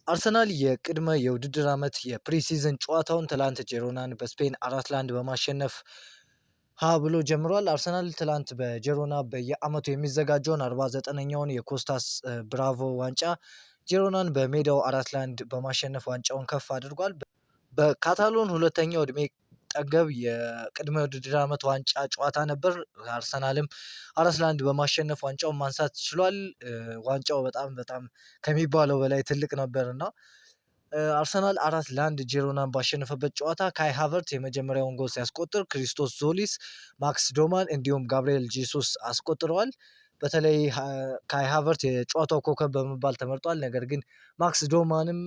አርሰናል የቅድመ የውድድር ዓመት የፕሪሲዝን ጨዋታውን ትላንት ጄሮናን በስፔን 4-1 በማሸነፍ ብሎ ጀምሯል። አርሰናል ትላንት በጄሮና በየዓመቱ የሚዘጋጀውን 49ኛውን የኮስታስ ብራቮ ዋንጫ ጄሮናን በሜዳው 4-1 በማሸነፍ ዋንጫውን ከፍ አድርጓል። በካታሎን ሁለተኛው ዕድሜ ጠገብ የቅድመ ውድድር ዓመት ዋንጫ ጨዋታ ነበር። አርሰናልም 4-1 በማሸነፍ ዋንጫውን ማንሳት ችሏል። ዋንጫው በጣም ከሚባለው በላይ ትልቅ ነበር እና አርሰናል 4-1 ጄሮናን ባሸነፈበት ጨዋታ ካይ ሃቨርት የመጀመሪያውን ጎል ሲያስቆጥር ክሪስቶስ ዞሊስ፣ ማክስ ዶማን እንዲሁም ጋብርኤል ጄሱስ አስቆጥረዋል። በተለይ ካይ ሃቨርት የጨዋታው ኮከብ በመባል ተመርጧል። ነገር ግን ማክስ ዶማንም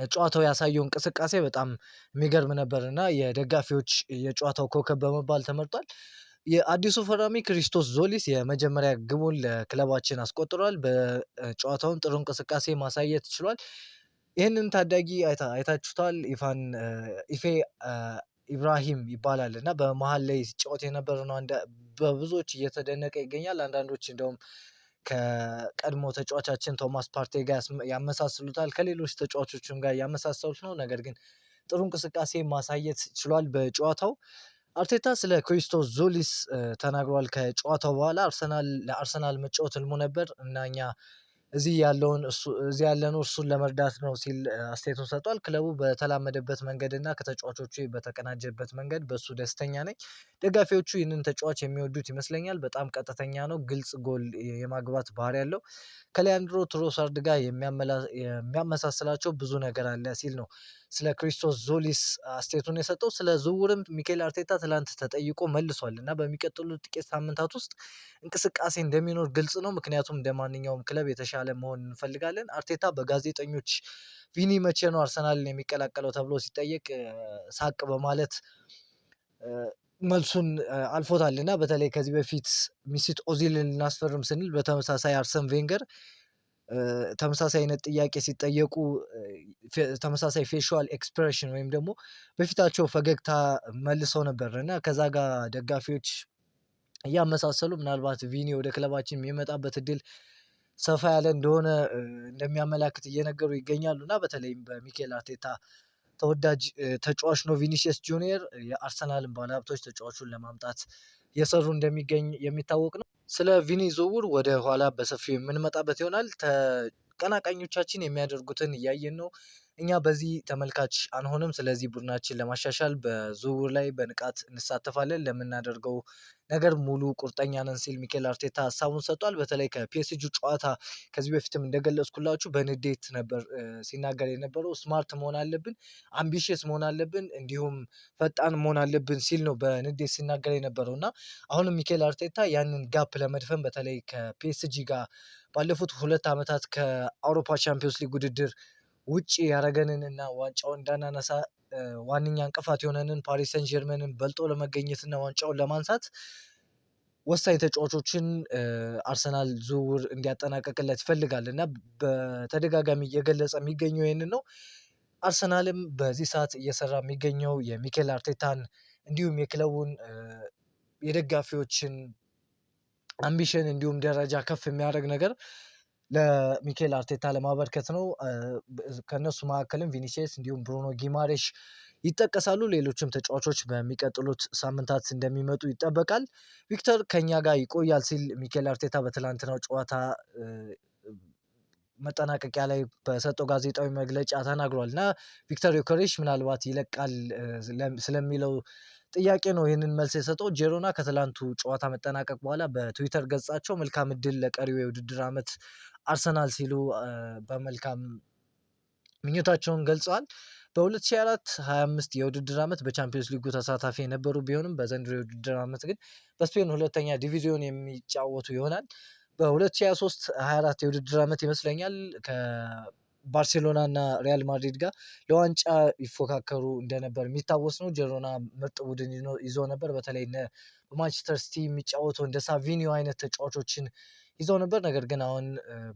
ጨዋታው ያሳየው እንቅስቃሴ በጣም የሚገርም ነበር እና የደጋፊዎች የጨዋታው ኮከብ በመባል ተመርጧል። የአዲሱ ፈራሚ ክሪስቶስ ዞሊስ የመጀመሪያ ግቡን ለክለባችን አስቆጥሯል። በጨዋታውም ጥሩ እንቅስቃሴ ማሳየት ችሏል። ይህንን ታዳጊ አይታችሁታል። ኢፌ ኢብራሂም ይባላል እና በመሀል ላይ ሲጫወት የነበረ ነው። በብዙዎች እየተደነቀ ይገኛል። አንዳንዶች እንደውም ከቀድሞ ተጫዋቻችን ቶማስ ፓርቴ ጋር ያመሳስሉታል። ከሌሎች ተጫዋቾችም ጋር ያመሳሰሉት ነው። ነገር ግን ጥሩ እንቅስቃሴ ማሳየት ችሏል በጨዋታው። አርቴታ ስለ ክሪስቶስ ዞሊስ ተናግሯል። ከጨዋታው በኋላ ለአርሰናል መጫወት ህልሙ ነበር እና እኛ እዚህ ያለነው እርሱን ለመርዳት ነው ሲል አስተያየቱን ሰጥቷል። ክለቡ በተላመደበት መንገድ እና ከተጫዋቾቹ በተቀናጀበት መንገድ በሱ ደስተኛ ነኝ። ደጋፊዎቹ ይህንን ተጫዋች የሚወዱት ይመስለኛል። በጣም ቀጥተኛ ነው፣ ግልጽ ጎል የማግባት ባህሪ ያለው፣ ከሊያንድሮ ትሮሳርድ ጋር የሚያመሳስላቸው ብዙ ነገር አለ ሲል ነው ስለ ክሪስቶስ ዞሊስ አስተያየቱን የሰጠው። ስለ ዝውውርም ሚኬል አርቴታ ትላንት ተጠይቆ መልሷል እና በሚቀጥሉት ጥቂት ሳምንታት ውስጥ እንቅስቃሴ እንደሚኖር ግልጽ ነው። ምክንያቱም እንደ ማንኛውም ክለብ የተሻለ መሆን እንፈልጋለን። አርቴታ በጋዜጠኞች ቪኒ መቼ ነው አርሰናልን የሚቀላቀለው ተብሎ ሲጠየቅ ሳቅ በማለት መልሱን አልፎታል እና በተለይ ከዚህ በፊት ሚሲት ኦዚልን ልናስፈርም ስንል በተመሳሳይ አርሰን ቬንገር ተመሳሳይ አይነት ጥያቄ ሲጠየቁ ተመሳሳይ ፌሻል ኤክስፕሬሽን ወይም ደግሞ በፊታቸው ፈገግታ መልሰው ነበር እና ከዛ ጋር ደጋፊዎች እያመሳሰሉ ምናልባት ቪኒ ወደ ክለባችን የሚመጣበት እድል ሰፋ ያለ እንደሆነ እንደሚያመላክት እየነገሩ ይገኛሉ እና በተለይም በሚኬል አርቴታ ተወዳጅ ተጫዋች ነው ቪኒሲየስ ጁኒየር። የአርሰናልን ባለሀብቶች ተጫዋቹን ለማምጣት የሰሩ እንደሚገኝ የሚታወቅ ነው። ስለ ቪኒ ዝውውር ወደ ኋላ በሰፊው የምንመጣበት ይሆናል። ተቀናቃኞቻችን የሚያደርጉትን እያየን ነው። እኛ በዚህ ተመልካች አንሆንም። ስለዚህ ቡድናችን ለማሻሻል በዝውውር ላይ በንቃት እንሳተፋለን። ለምናደርገው ነገር ሙሉ ቁርጠኛ ነን ሲል ሚኬል አርቴታ ሀሳቡን ሰጥቷል። በተለይ ከፒኤስጂ ጨዋታ ከዚህ በፊትም እንደገለጽኩላችሁ በንዴት ነበር ሲናገር የነበረው። ስማርት መሆን አለብን፣ አምቢሽየስ መሆን አለብን፣ እንዲሁም ፈጣን መሆን አለብን ሲል ነው በንዴት ሲናገር የነበረው እና አሁንም ሚኬል አርቴታ ያንን ጋፕ ለመድፈን በተለይ ከፒኤስጂ ጋር ባለፉት 2 ዓመታት ከአውሮፓ ቻምፒዮንስ ሊግ ውድድር ውጪ ያደረገንን እና ዋንጫውን እንዳናነሳ ዋነኛ እንቅፋት የሆነንን ፓሪስ ሰን ጀርመንን በልጦ ለመገኘትና ዋንጫውን ለማንሳት ወሳኝ ተጫዋቾችን አርሰናል ዝውውር እንዲያጠናቀቅለት ይፈልጋል እና በተደጋጋሚ እየገለጸ የሚገኘው ይህንን ነው። አርሰናልም በዚህ ሰዓት እየሰራ የሚገኘው የሚኬል አርቴታን እንዲሁም የክለቡን የደጋፊዎችን አምቢሽን እንዲሁም ደረጃ ከፍ የሚያደርግ ነገር ለሚኬል አርቴታ ለማበርከት ነው። ከእነሱ መካከልም ቪኒሲየስ እንዲሁም ብሩኖ ጊማሬሽ ይጠቀሳሉ። ሌሎችም ተጫዋቾች በሚቀጥሉት ሳምንታት እንደሚመጡ ይጠበቃል። ቪክተር ከኛ ጋር ይቆያል ሲል ሚኬል አርቴታ በትላንትናው ጨዋታ መጠናቀቂያ ላይ በሰጠው ጋዜጣዊ መግለጫ ተናግሯል እና ቪክተር ዮከሬሽ ምናልባት ይለቃል ስለሚለው ጥያቄ ነው ይህንን መልስ የሰጠው። ጄሮና ከትላንቱ ጨዋታ መጠናቀቅ በኋላ በትዊተር ገጻቸው መልካም እድል ለቀሪው የውድድር ዓመት አርሰናል ሲሉ በመልካም ምኞታቸውን ገልጸዋል። በ2024/25 የውድድር ዓመት በቻምፒዮንስ ሊጉ ተሳታፊ የነበሩ ቢሆንም በዘንድሮ የውድድር ዓመት ግን በስፔን ሁለተኛ ዲቪዚዮን የሚጫወቱ ይሆናል። በ2023/24 የውድድር ዓመት ይመስለኛል ከባርሴሎና እና ሪያል ማድሪድ ጋር ለዋንጫ ይፎካከሩ እንደነበር የሚታወስ ነው። ጀሮና ምርጥ ቡድን ይዞ ነበር። በተለይ በማንቸስተር ሲቲ የሚጫወተው እንደ ሳቪኒዮ አይነት ተጫዋቾችን ይዘው ነበር። ነገር ግን አሁን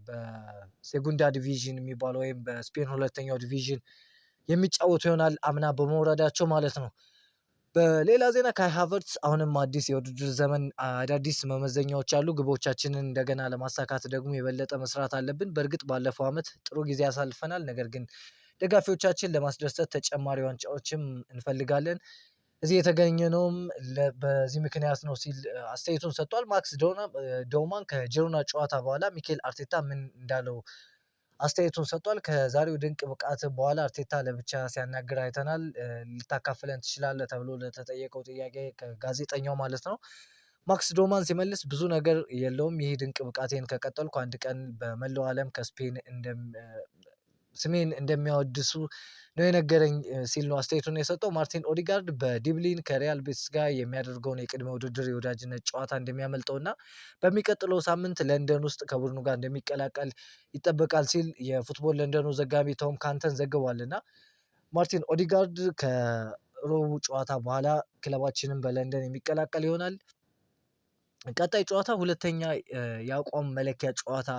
በሴጉንዳ ዲቪዥን የሚባለው ወይም በስፔን ሁለተኛው ዲቪዥን የሚጫወቱ ይሆናል አምና በመውረዳቸው ማለት ነው። በሌላ ዜና ካይ ሃቨርትዝ አሁንም አዲስ የውድድር ዘመን አዳዲስ መመዘኛዎች አሉ። ግቦቻችንን እንደገና ለማሳካት ደግሞ የበለጠ መስራት አለብን። በእርግጥ ባለፈው ዓመት ጥሩ ጊዜ አሳልፈናል፣ ነገር ግን ደጋፊዎቻችን ለማስደሰት ተጨማሪ ዋንጫዎችም እንፈልጋለን። እዚህ የተገኘነውም በዚህ ምክንያት ነው ሲል አስተያየቱን ሰጥቷል። ማክስ ዶውማን ከጂሮና ጨዋታ በኋላ ሚኬል አርቴታ ምን እንዳለው አስተያየቱን ሰጥቷል። ከዛሬው ድንቅ ብቃት በኋላ አርቴታ ለብቻ ሲያናግር አይተናል። ልታካፍለን ትችላለህ ተብሎ ለተጠየቀው ጥያቄ ከጋዜጠኛው ማለት ነው ማክስ ዶማን ሲመልስ ብዙ ነገር የለውም። ይህ ድንቅ ብቃቴን ከቀጠልኩ አንድ ቀን በመላው ዓለም ስሜን እንደሚያወድሱ ነው የነገረኝ ሲል ነው አስተያየቱን የሰጠው። ማርቲን ኦዲጋርድ በዲብሊን ከሪያል ቤቲስ ጋር የሚያደርገውን የቅድመ ውድድር የወዳጅነት ጨዋታ እንደሚያመልጠው እና በሚቀጥለው ሳምንት ለንደን ውስጥ ከቡድኑ ጋር እንደሚቀላቀል ይጠበቃል ሲል የፉትቦል ለንደኑ ዘጋቢ ቶም ካንተን ዘግቧል። እና ማርቲን ኦዲጋርድ ከሮቡ ጨዋታ በኋላ ክለባችንን በለንደን የሚቀላቀል ይሆናል። ቀጣይ ጨዋታ ሁለተኛ የአቋም መለኪያ ጨዋታ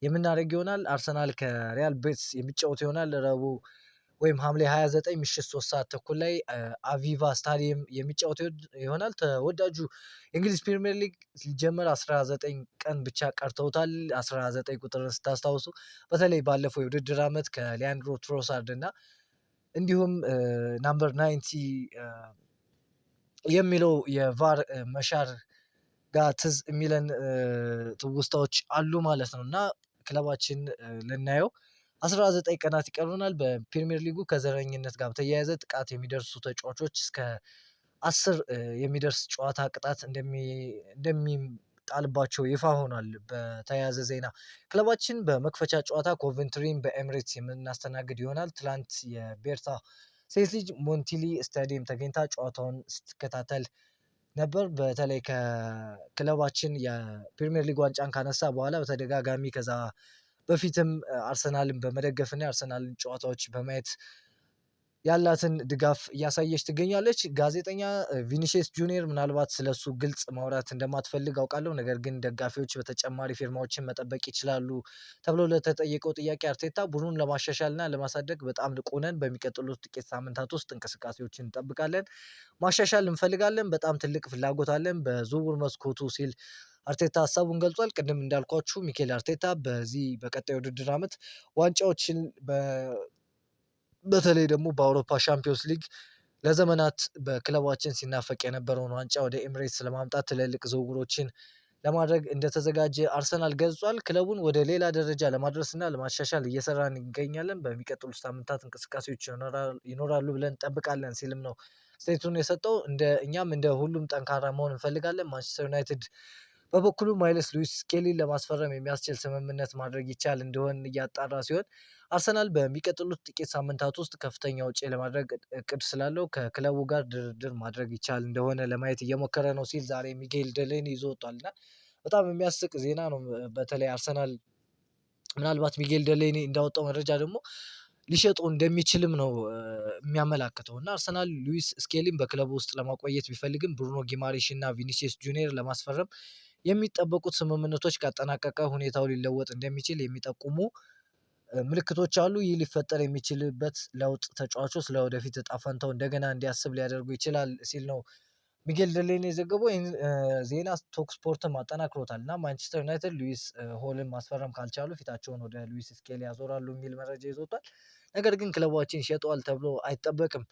የምናደርግ ይሆናል። አርሰናል ከሪያል ቤቲስ የሚጫወት ይሆናል። ረቡዕ ወይም ሐምሌ 29 ምሽት 3 ሰዓት ተኩል ላይ አቪቫ ስታዲየም የሚጫወት ይሆናል። ተወዳጁ የእንግሊዝ ፕሪሚየር ሊግ ሲጀመር 19 ቀን ብቻ ቀርተውታል። 19 ቁጥርን ስታስታውሱ በተለይ ባለፈው የውድድር ዓመት ከሊያንድሮ ትሮሳርድ እና እንዲሁም ናምበር 90 የሚለው የቫር መሻር ጋር ትዝ የሚለን ትውስታዎች አሉ ማለት ነው። እና ክለባችን ልናየው 19 ቀናት ይቀሩናል። በፕሪሚየር ሊጉ ከዘረኝነት ጋር በተያያዘ ጥቃት የሚደርሱ ተጫዋቾች እስከ 10 የሚደርስ ጨዋታ ቅጣት እንደሚጣልባቸው ይፋ ሆኗል። በተያያዘ ዜና ክለባችን በመክፈቻ ጨዋታ ኮቨንትሪን በኤምሬትስ የምናስተናግድ ይሆናል። ትላንት የቤርታ ሴት ልጅ ሞንቲሊ ስታዲየም ተገኝታ ጨዋታውን ስትከታተል ነበር። በተለይ ከክለባችን የፕሪሚየር ሊግ ዋንጫን ካነሳ በኋላ በተደጋጋሚ ከዛ በፊትም አርሰናልን በመደገፍና የአርሰናልን ጨዋታዎች በማየት ያላትን ድጋፍ እያሳየች ትገኛለች። ጋዜጠኛ ቪኒሲየስ ጁኒየር ምናልባት ስለሱ ግልጽ ማውራት እንደማትፈልግ አውቃለሁ፣ ነገር ግን ደጋፊዎች በተጨማሪ ፊርማዎችን መጠበቅ ይችላሉ ተብሎ ለተጠየቀው ጥያቄ አርቴታ ቡድኑን ለማሻሻልና ለማሳደግ በጣም ንቁ ነን። በሚቀጥሉት ጥቂት ሳምንታት ውስጥ እንቅስቃሴዎችን እንጠብቃለን። ማሻሻል እንፈልጋለን። በጣም ትልቅ ፍላጎት አለን በዝውውር መስኮቱ ሲል አርቴታ ሀሳቡን ገልጿል። ቅድም እንዳልኳችሁ ሚኬል አርቴታ በዚህ በቀጣይ ውድድር ዓመት ዋንጫዎችን በተለይ ደግሞ በአውሮፓ ሻምፒዮንስ ሊግ ለዘመናት በክለባችን ሲናፈቅ የነበረውን ዋንጫ ወደ ኤምሬትስ ለማምጣት ትልልቅ ዝውውሮችን ለማድረግ እንደተዘጋጀ አርሰናል ገልጿል። ክለቡን ወደ ሌላ ደረጃ ለማድረስና ለማሻሻል እየሰራን እንገኛለን። በሚቀጥሉት ሳምንታት እንቅስቃሴዎች ይኖራሉ ብለን እንጠብቃለን ሲልም ነው ስቴቱን የሰጠው። እኛም እንደ ሁሉም ጠንካራ መሆን እንፈልጋለን። ማንቸስተር ዩናይትድ በበኩሉ ማይልስ ሉዊስ ስኬሊን ለማስፈረም የሚያስችል ስምምነት ማድረግ ይቻል እንደሆን እያጣራ ሲሆን አርሰናል በሚቀጥሉት ጥቂት ሳምንታት ውስጥ ከፍተኛ ወጪ ለማድረግ እቅድ ስላለው ከክለቡ ጋር ድርድር ማድረግ ይቻል እንደሆነ ለማየት እየሞከረ ነው ሲል ዛሬ ሚጌል ደሌኒ ይዞ ወጥቷል። እና በጣም የሚያስቅ ዜና ነው። በተለይ አርሰናል ምናልባት ሚጌል ደሌኒ እንዳወጣው መረጃ ደግሞ ሊሸጡ እንደሚችልም ነው የሚያመላክተው። እና አርሰናል ሉዊስ ስኬሊን በክለቡ ውስጥ ለማቆየት ቢፈልግም ብሩኖ ጊማሬሽ እና ቪኒሲየስ ጁኒየር ለማስፈረም የሚጠበቁት ስምምነቶች ካጠናቀቀ ሁኔታው ሊለወጥ እንደሚችል የሚጠቁሙ ምልክቶች አሉ። ይህ ሊፈጠር የሚችልበት ለውጥ ተጫዋቹ ስለ ወደፊት እጣ ፈንታው እንደገና እንዲያስብ ሊያደርጉ ይችላል ሲል ነው ሚጌል ደሌኒ የዘገበው። ይህን ዜና ቶክ ስፖርትም አጠናክሮታል። እና ማንቸስተር ዩናይትድ ሉዊስ ሆልን ማስፈረም ካልቻሉ ፊታቸውን ወደ ሉዊስ ስኬሊ ያዞራሉ የሚል መረጃ ይዞታል። ነገር ግን ክለባችን ይሸጠዋል ተብሎ አይጠበቅም።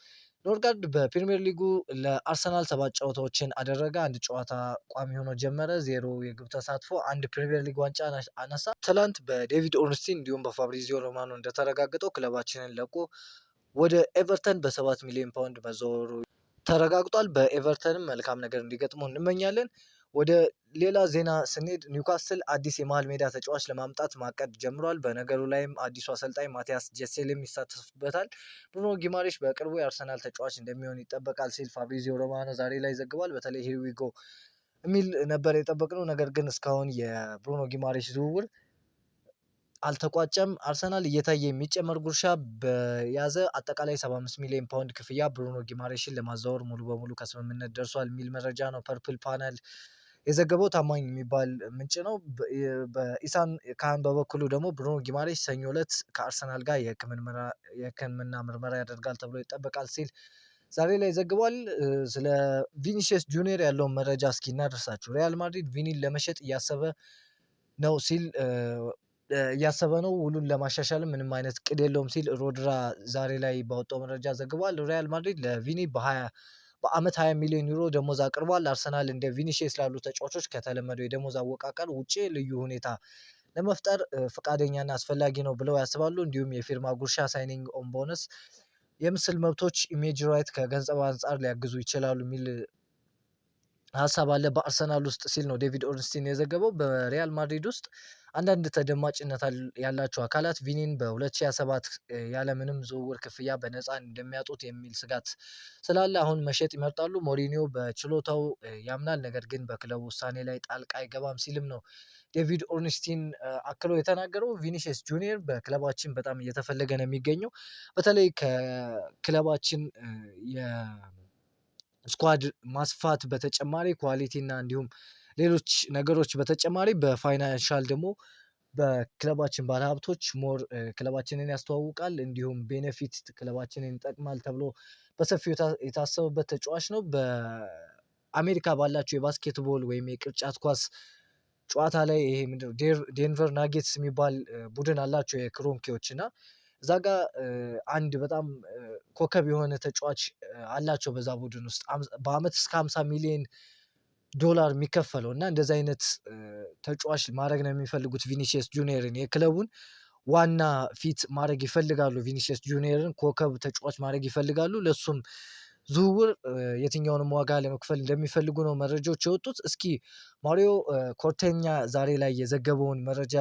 ኖርጋርድ በፕሪሚየር ሊጉ ለአርሰናል 7 ጨዋታዎችን አደረገ። አንድ ጨዋታ ቋሚ ሆኖ ጀመረ። 0 የግብ ተሳትፎ፣ አንድ ፕሪሚየር ሊግ ዋንጫ አነሳ። ትላንት በዴቪድ ኦርንስቲን እንዲሁም በፋብሪዚዮ ሮማኖ እንደተረጋገጠው ክለባችንን ለቆ ወደ ኤቨርተን በ7 ሚሊዮን ፓውንድ መዘወሩ ተረጋግጧል። በኤቨርተንም መልካም ነገር እንዲገጥመው እንመኛለን። ወደ ሌላ ዜና ስንሄድ ኒውካስል አዲስ የመሃል ሜዳ ተጫዋች ለማምጣት ማቀድ ጀምሯል። በነገሩ ላይም አዲሱ አሰልጣኝ ማቲያስ ጀሴልም ይሳተፍበታል። ብሩኖ ጊማሬሽ በቅርቡ የአርሰናል ተጫዋች እንደሚሆን ይጠበቃል ሲል ፋብሪዚዮ ሮማኖ ዛሬ ላይ ዘግቧል። በተለይ ሂርዊጎ የሚል ነበር የጠበቅነው፣ ነገር ግን እስካሁን የብሩኖ ጊማሬሽ ዝውውር አልተቋጨም። አርሰናል እየታየ የሚጨመር ጉርሻ በያዘ አጠቃላይ 75 ሚሊዮን ፓውንድ ክፍያ ብሩኖ ጊማሬሽን ለማዛወር ሙሉ በሙሉ ከስምምነት ደርሷል የሚል መረጃ ነው ፐርፕል ፓነል የዘገበው። ታማኝ የሚባል ምንጭ ነው። በኢሳን ካህን በበኩሉ ደግሞ ብሩኖ ጊማሬሽ ሰኞ ዕለት ከአርሰናል ጋር የሕክምና ምርመራ ያደርጋል ተብሎ ይጠበቃል ሲል ዛሬ ላይ ዘግቧል። ስለ ቪኒሺየስ ጁኒየር ያለውን መረጃ እስኪ እናደርሳችሁ። ሪያል ማድሪድ ቪኒን ለመሸጥ ነው ሲል እያሰበ ነው። ውሉን ለማሻሻልም ምንም አይነት እቅድ የለውም ሲል ሮድራ ዛሬ ላይ ባወጣው መረጃ ዘግቧል። ሪያል ማድሪድ ለቪኒ በአመት 20 ሚሊዮን ዩሮ ደሞዝ አቅርቧል። አርሰናል እንደ ቪኒሺየስ ላሉ ተጫዋቾች ከተለመደው የደሞዝ አወቃቀር ውጪ ልዩ ሁኔታ ለመፍጠር ፈቃደኛና አስፈላጊ ነው ብለው ያስባሉ። እንዲሁም የፊርማ ጉርሻ፣ ሳይኒንግ ኦን ቦነስ፣ የምስል መብቶች፣ ኢሜጅ ራይት ከገንዘብ አንጻር ሊያግዙ ይችላሉ የሚል ሀሳብ አለ በአርሰናል ውስጥ ሲል ነው ዴቪድ ኦርንስቲን የዘገበው። በሪያል ማድሪድ ውስጥ አንዳንድ ተደማጭነት ያላቸው አካላት ቪኒን በ2027 ያለምንም ዝውውር ክፍያ በነፃ እንደሚያጡት የሚል ስጋት ስላለ አሁን መሸጥ ይመርጣሉ። ሞሪኒዮ በችሎታው ያምናል፣ ነገር ግን በክለቡ ውሳኔ ላይ ጣልቃ አይገባም ሲልም ነው ዴቪድ ኦርንስቲን አክሎ የተናገረው። ቪኒሺየስ ጁኒየር በክለባችን በጣም እየተፈለገ ነው የሚገኘው። በተለይ ከክለባችን የስኳድ ማስፋት በተጨማሪ ኳሊቲ እና እንዲሁም ሌሎች ነገሮች በተጨማሪ በፋይናንሻል ደግሞ በክለባችን ባለሀብቶች ሞር ክለባችንን ያስተዋውቃል፣ እንዲሁም ቤኔፊት ክለባችንን ይጠቅማል ተብሎ በሰፊው የታሰበበት ተጫዋች ነው። በአሜሪካ ባላቸው የባስኬትቦል ወይም የቅርጫት ኳስ ጨዋታ ላይ ይሄ ምንድነው ዴንቨር ናጌትስ የሚባል ቡድን አላቸው የክሮንኪዎች እና እዛ ጋር አንድ በጣም ኮከብ የሆነ ተጫዋች አላቸው በዛ ቡድን ውስጥ በአመት እስከ 50 ሚሊዮን ዶላር የሚከፈለው እና እንደዚህ አይነት ተጫዋች ማድረግ ነው የሚፈልጉት ቪኒሺየስ ጁኒየርን የክለቡን ዋና ፊት ማድረግ ይፈልጋሉ። ቪኒሺየስ ጁኒየርን ኮከብ ተጫዋች ማድረግ ይፈልጋሉ። ለሱም ዝውውር የትኛውንም ዋጋ ለመክፈል እንደሚፈልጉ ነው መረጃዎች የወጡት። እስኪ ማሪዮ ኮርቴኛ ዛሬ ላይ የዘገበውን መረጃ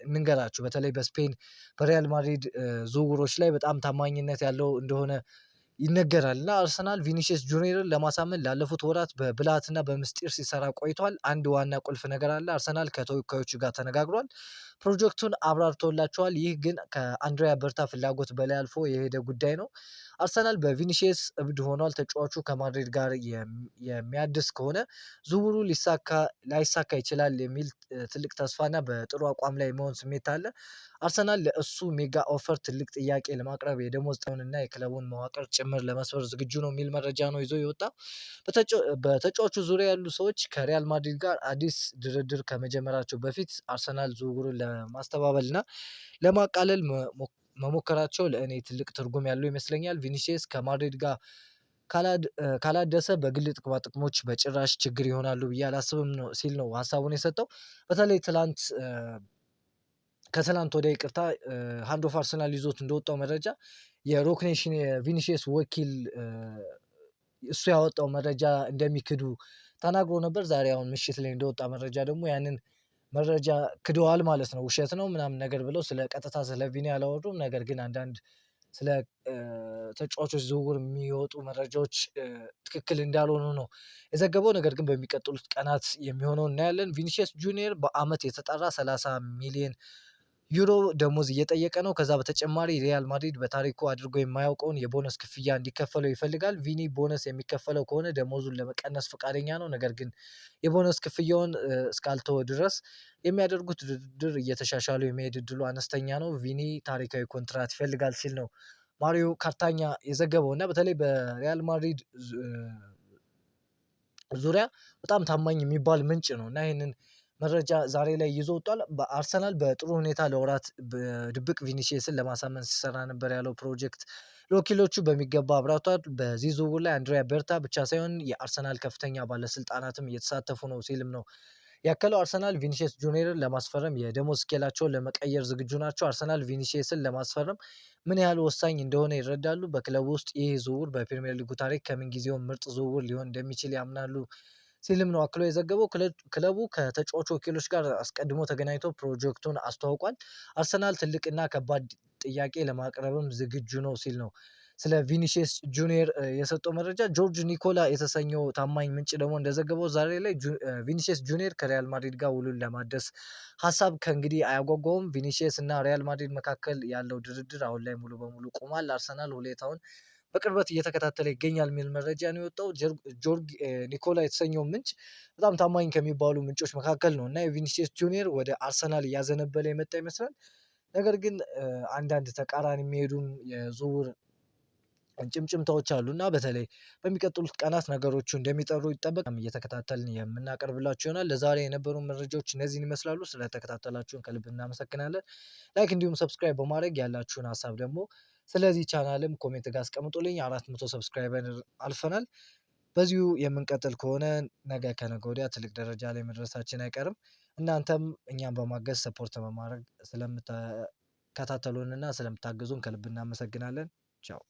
እንንገራችሁ። በተለይ በስፔን በሪያል ማድሪድ ዝውውሮች ላይ በጣም ታማኝነት ያለው እንደሆነ ይነገራል እና አርሰናል ቪኒሺየስ ጁኒየርን ለማሳመን ላለፉት ወራት በብልሃትና በምስጢር ሲሰራ ቆይቷል። አንድ ዋና ቁልፍ ነገር አለ። አርሰናል ከተወካዮቹ ጋር ተነጋግሯል፣ ፕሮጀክቱን አብራርቶላቸዋል። ይህ ግን ከአንድሪያ በርታ ፍላጎት በላይ አልፎ የሄደ ጉዳይ ነው። አርሰናል በቪኒሺየስ እብድ ሆኗል። ተጫዋቹ ከማድሪድ ጋር የሚያድስ ከሆነ ዝውውሩ ላይሳካ ይችላል የሚል ትልቅ ተስፋና በጥሩ አቋም ላይ መሆን ስሜት አለ። አርሰናል ለእሱ ሜጋ ኦፈር ትልቅ ጥያቄ ለማቅረብ የደሞዝ ጣውንና የክለቡን መዋቅር ጭምር ለመስበር ዝግጁ ነው የሚል መረጃ ነው ይዞ የወጣ። በተጫዋቹ ዙሪያ ያሉ ሰዎች ከሪያል ማድሪድ ጋር አዲስ ድርድር ከመጀመራቸው በፊት አርሰናል ዝውውሩን ለማስተባበል እና ለማቃለል መሞከራቸው ለእኔ ትልቅ ትርጉም ያለው ይመስለኛል። ቪኒሺየስ ከማድሪድ ጋር ካላደሰ በግል ጥቅማ ጥቅሞች በጭራሽ ችግር ይሆናሉ ብዬ አላስብም ነው ሲል ነው ሀሳቡን የሰጠው። በተለይ ከትላንት ወዲያ ይቅርታ ሃንድ ኦፍ አርሰናል ይዞት እንደወጣው መረጃ የሮክኔሽን የቪኒሺየስ ወኪል እሱ ያወጣው መረጃ እንደሚክዱ ተናግሮ ነበር። ዛሬ አሁን ምሽት ላይ እንደወጣ መረጃ ደግሞ ያንን መረጃ ክደዋል ማለት ነው። ውሸት ነው ምናምን ነገር ብለው ስለ ቀጥታ ስለ ቪኒ አላወሩም። ነገር ግን አንዳንድ ስለ ተጫዋቾች ዝውውር የሚወጡ መረጃዎች ትክክል እንዳልሆኑ ነው የዘገበው። ነገር ግን በሚቀጥሉት ቀናት የሚሆነው እናያለን። ቪኒሺየስ ጁኒየር በአመት የተጠራ 30 ሚሊዮን ዩሮ ደሞዝ እየጠየቀ ነው። ከዛ በተጨማሪ ሪያል ማድሪድ በታሪኩ አድርጎ የማያውቀውን የቦነስ ክፍያ እንዲከፈለው ይፈልጋል። ቪኒ ቦነስ የሚከፈለው ከሆነ ደሞዙን ለመቀነስ ፈቃደኛ ነው። ነገር ግን የቦነስ ክፍያውን እስካልተወ ድረስ የሚያደርጉት ድርድር እየተሻሻሉ የመሄድ እድሉ አነስተኛ ነው። ቪኒ ታሪካዊ ኮንትራት ይፈልጋል ሲል ነው ማሪዮ ካርታኛ የዘገበው እና በተለይ በሪያል ማድሪድ ዙሪያ በጣም ታማኝ የሚባል ምንጭ ነው እና ይህንን መረጃ ዛሬ ላይ ይዞ ወጥቷል። በአርሰናል በጥሩ ሁኔታ ለወራት በድብቅ ቪኒሺየስን ለማሳመን ሲሰራ ነበር ያለው ፕሮጀክት ለወኪሎቹ በሚገባ አብራርቷል። በዚህ ዝውውር ላይ አንድሪያ ቤርታ ብቻ ሳይሆን የአርሰናል ከፍተኛ ባለስልጣናትም እየተሳተፉ ነው ሲልም ነው ያከለው። አርሰናል ቪኒሺየስ ጁኒየርን ለማስፈረም የደሞዝ ስኬላቸውን ለመቀየር ዝግጁ ናቸው። አርሰናል ቪኒሺየስን ለማስፈረም ምን ያህል ወሳኝ እንደሆነ ይረዳሉ። በክለቡ ውስጥ ይህ ዝውውር በፕሪሚየር ሊጉ ታሪክ ከምንጊዜውም ምርጥ ዝውውር ሊሆን እንደሚችል ያምናሉ ሲልም ነው አክሎ የዘገበው። ክለቡ ከተጫዋቹ ወኪሎች ጋር አስቀድሞ ተገናኝቶ ፕሮጀክቱን አስተዋውቋል። አርሰናል ትልቅና ከባድ ጥያቄ ለማቅረብም ዝግጁ ነው ሲል ነው ስለ ቪኒሺየስ ጁኒየር የሰጠው መረጃ። ጆርጅ ኒኮላ የተሰኘው ታማኝ ምንጭ ደግሞ እንደዘገበው ዛሬ ላይ ቪኒሺየስ ጁኒየር ከሪያል ማድሪድ ጋር ውሉን ለማደስ ሀሳብ ከእንግዲህ አያጓጓውም። ቪኒሺየስ እና ሪያል ማድሪድ መካከል ያለው ድርድር አሁን ላይ ሙሉ በሙሉ ቆሟል። አርሰናል ሁኔታውን በቅርበት እየተከታተለ ይገኛል የሚል መረጃ ነው የወጣው። ጆርግ ኒኮላ የተሰኘው ምንጭ በጣም ታማኝ ከሚባሉ ምንጮች መካከል ነው እና የቪኒሺየስ ጁኒየር ወደ አርሰናል እያዘነበለ የመጣ ይመስላል። ነገር ግን አንዳንድ ተቃራኒ የሚሄዱም የዝውውር ጭምጭምታዎች አሉና በተለይ በሚቀጥሉት ቀናት ነገሮቹ እንደሚጠሩ ይጠበቃል። እየተከታተልን የምናቀርብላችሁ ይሆናል። ለዛሬ የነበሩ መረጃዎች እነዚህን ይመስላሉ። ስለተከታተላችሁን ከልብ እናመሰግናለን። ላይክ እንዲሁም ሰብስክራይብ በማድረግ ያላችሁን ሀሳብ ደግሞ ስለዚህ ቻናልም ኮሜንት ጋር አስቀምጡልኝ። 400 ሰብስክራይበር አልፈናል። በዚሁ የምንቀጥል ከሆነ ነገ ከነገ ወዲያ ትልቅ ደረጃ ላይ መድረሳችን አይቀርም። እናንተም እኛን በማገዝ ሰፖርት በማድረግ ስለምትከታተሉንና ስለምታግዙን ከልብ እናመሰግናለን። ቻው